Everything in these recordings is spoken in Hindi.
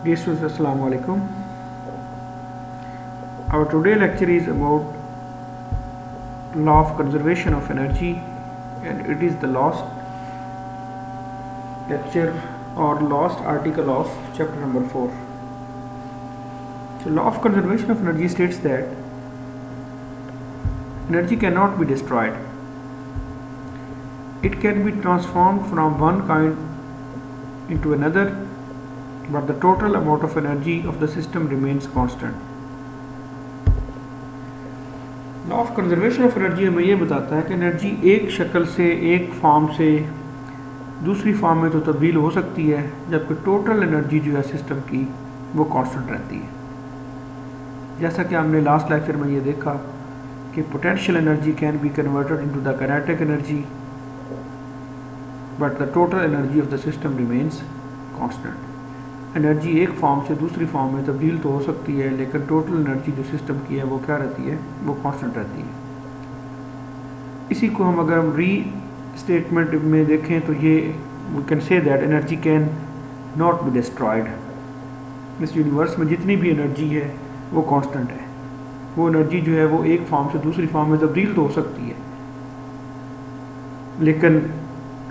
Dear students, Assalamu alaikum. Our today lecture is about law of conservation of energy, and it is the last lecture or last article of chapter number 4. So law of conservation of energy states that energy cannot be destroyed. It can be transformed from one kind into another, but the total amount of energy of the system remains constant. Law of conservation of energy हमें ये बताता है कि एनर्जी एक शक्ल से, एक फॉर्म से दूसरी फॉर्म में तो तब्दील हो सकती है, जबकि टोटल एनर्जी जो है सिस्टम की वो कांस्टेंट रहती है। जैसा कि हमने लास्ट लेक्चर में ये देखा कि potential energy can be converted into the kinetic energy, but the total energy of the system remains constant. Energy एक फॉर्म से दूसरी फॉर्म में तब्दील तो हो सकती है, लेकिन टोटल एनर्जी जो सिस्टम की है वो क्या रहती है, वो कांस्टेंट रहती है। इसी को हम अगर हम री स्टेटमेंट में देखें तो ये we can say that energy can not be destroyed. इस यूनिवर्स में जितनी भी एनर्जी है वो कांस्टेंट है। वो एनर्जी जो है वो एक फॉर्म से दूसरी फॉर्म में तब्दील तो हो सकती है, लेकिन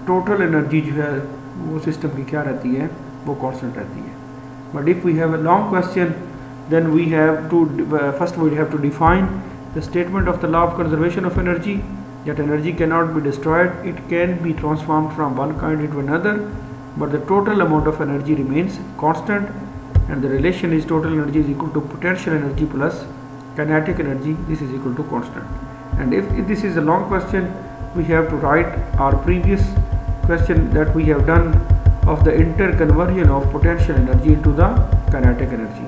टोटल एनर्जी जो है वो सिस्टम की क्या रहती है, वो कांस्टेंट रहती है। But if we have a long question then we have to first we have to define the statement of the law of conservation of energy, that energy can not be destroyed, it can be transformed from one kind into another, but the total amount of energy remains constant, and the relation is total energy is equal to potential energy plus kinetic energy, this is equal to constant. And if this is a long question, we have to write our previous question that we have done of the interconversion of potential energy into the kinetic energy.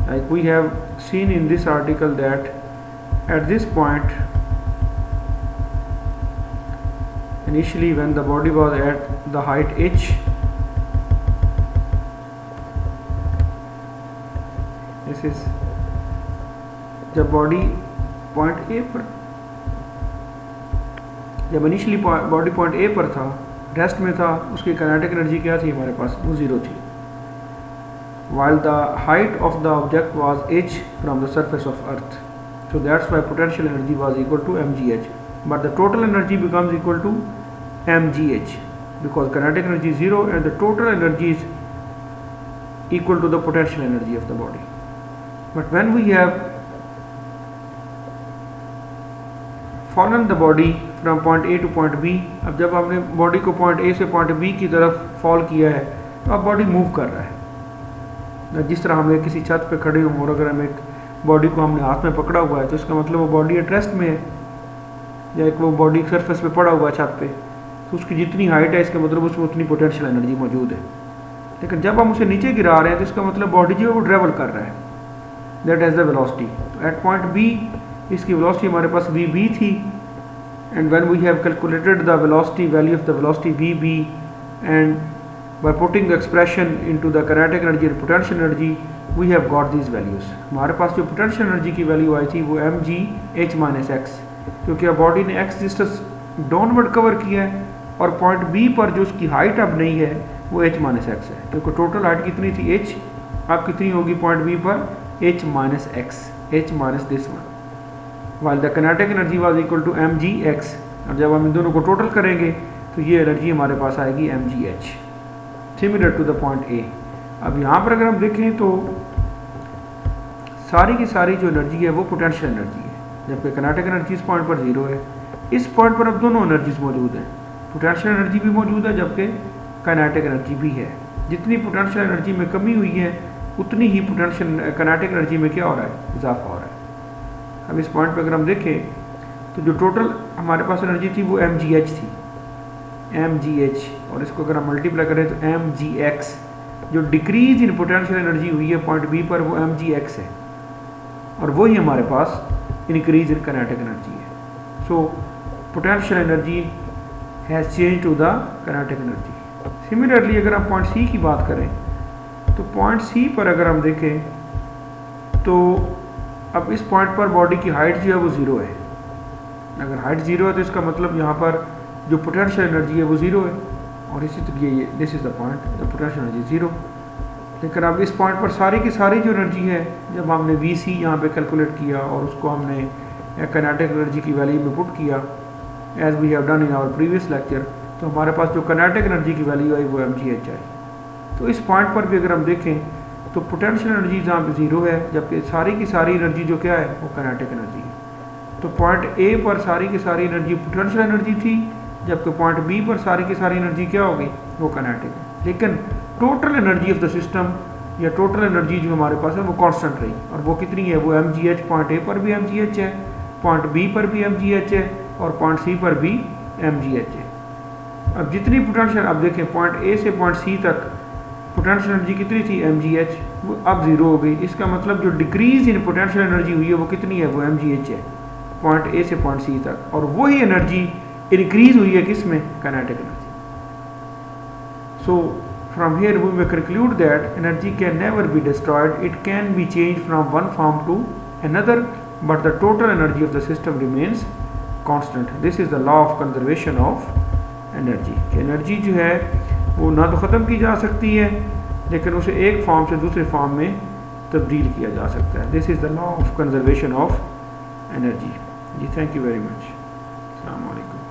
Like we have seen in this article that at this point, initially when the body was at the height h, this is जब बॉडी पॉइंट ए पर, जब इनिशियली बॉडी पॉइंट ए पर था, रेस्ट में था, उसकी काइनेटिक एनर्जी क्या थी हमारे पास, वो ज़ीरो थी। While the height of the object was h from the surface of earth, so that's why potential energy was equal to mgh, but the total energy becomes equal to mgh because kinetic energy zero and the total energy is equal to the potential energy of the body. But when we have fallen the body from point A to point B, अब जब हमने बॉडी को पॉइंट ए से पॉइंट बी की तरफ फॉल किया है तो अब बॉडी मूव कर रहा है। जिस तरह हमें किसी छत पे खड़े हों और अगर हम एक बॉडी को हमने हाथ में पकड़ा हुआ है तो इसका मतलब वो बॉडी एट रेस्ट में है, या एक वो बॉडी सरफेस पे पड़ा हुआ है छत पे, तो उसकी जितनी हाइट है इसका मतलब उसमें उतनी पोटेंशियल एनर्जी मौजूद है। लेकिन जब हम उसे नीचे गिरा रहे हैं तो इसका मतलब बॉडी जो है वो ट्रेवल कर रहा है, दैट इज़ द वेलोसिटी। तो एट पॉइंट बी इसकी वेलोसिटी हमारे पास vb थी, and when we have calculated the velocity value of the velocity vb and by putting the expression into the kinetic energy and potential energy we have got these values. हमारे पास जो पोटेंशियल एनर्जी की वैल्यू आई थी वो mgh माइनस एक्स, क्योंकि अब बॉडी ने एक्स डिस्टेंस डाउनवर्ड कवर किया है और पॉइंट बी पर जो उसकी हाइट अब नहीं है वो h माइनस एक्स है, क्योंकि टोटल हाइट कितनी थी h, अब कितनी होगी पॉइंट बी पर h minus x, h minus this one, while the kinetic energy was equal to mgx। और जब हम इन दोनों को टोटल करेंगे तो ये एनर्जी हमारे पास आएगी mgh, similar to the point A. अब यहाँ पर अगर हम देखें तो सारी की सारी जो एनर्जी है वो पोटेंशियल एनर्जी है, जबकि किनेटिक एनर्जी इस पॉइंट पर ज़ीरो है। इस पॉइंट पर अब दोनों एनर्जीज मौजूद हैं, पोटेंशियल एनर्जी भी मौजूद है जबकि किनेटिक एनर्जी भी है। जितनी पोटेंशियल एनर्जी में कमी हुई है उतनी ही पोटेंशियल किनेटिक एनर्जी में क्या हो रहा है, इजाफा हो रहा है। अब इस पॉइंट पे अगर हम देखें तो जो टोटल हमारे पास एनर्जी थी वो mgh थी, mgh, और इसको अगर हम मल्टीप्लाई करें तो mgx, जो डिक्रीज इन पोटेंशियल एनर्जी हुई है पॉइंट बी पर वो mgx है, और वही हमारे पास इंक्रीज इन काइनेटिक एनर्जी है। So potential energy has change to the kinetic energy. Similarly अगर हम पॉइंट सी की बात करें तो पॉइंट सी पर अगर हम देखें तो अब इस पॉइंट पर बॉडी की हाइट जो है वो ज़ीरो है। अगर हाइट ज़ीरो है तो इसका मतलब यहाँ पर जो पोटेंशियल एनर्जी है वो ज़ीरो है, और इसी तरीके ये this is the point the potential energy zero. लेकिन अब इस पॉइंट पर सारी की सारी जो एनर्जी है, जब हमने वी सी यहाँ पर कैलकुलेट किया और उसको हमने काइनेटिक एनर्जी की वैल्यू में पुट किया as we have done in our previous lecture, तो हमारे पास जो काइनेटिक एनर्जी की वैल्यू आई वो mgh आई। तो इस पॉइंट पर भी अगर हम देखें तो पोटेंशियल एनर्जी जहाँ पे ज़ीरो है, जबकि सारी की सारी एनर्जी जो क्या है वो काइनेटिक एनर्जी है। तो पॉइंट ए पर सारी की सारी एनर्जी पोटेंशियल एनर्जी थी, जबकि पॉइंट बी पर सारी की सारी एनर्जी क्या होगी, वो काइनेटिक है। लेकिन total energy of the system या टोटल एनर्जी जो हमारे पास है वो कांस्टेंट रही, और वो कितनी है, वो mgh पॉइंट ए पर भी mgh है, पॉइंट बी पर भी mgh है, और पॉइंट सी पर भी mgh है। अब जितनी पोटेंशियल, अब देखें पॉइंट ए से पॉइंट सी तक पोटेंशियल एनर्जी कितनी थी mgh, वो अब ज़ीरो हो गई। इसका मतलब जो डिक्रीज इन पोटेंशियल एनर्जी हुई है वो कितनी है, वो mgh है पॉइंट ए से पॉइंट सी तक, और वही एनर्जी इंक्रीज हुई है किस में, kinetic energy. So from here we may conclude that energy can never be destroyed, it can be change from one form to another, but the total energy of the system remains constant. This is the law of conservation of energy. कि एनर्जी जो है वो ना तो ख़त्म की जा सकती है, लेकिन उसे एक फॉर्म से दूसरे फॉर्म में तब्दील किया जा सकता है। This is the law of conservation of energy. जी थैंक यू वेरी मच। अस्सलाम वालेकुम।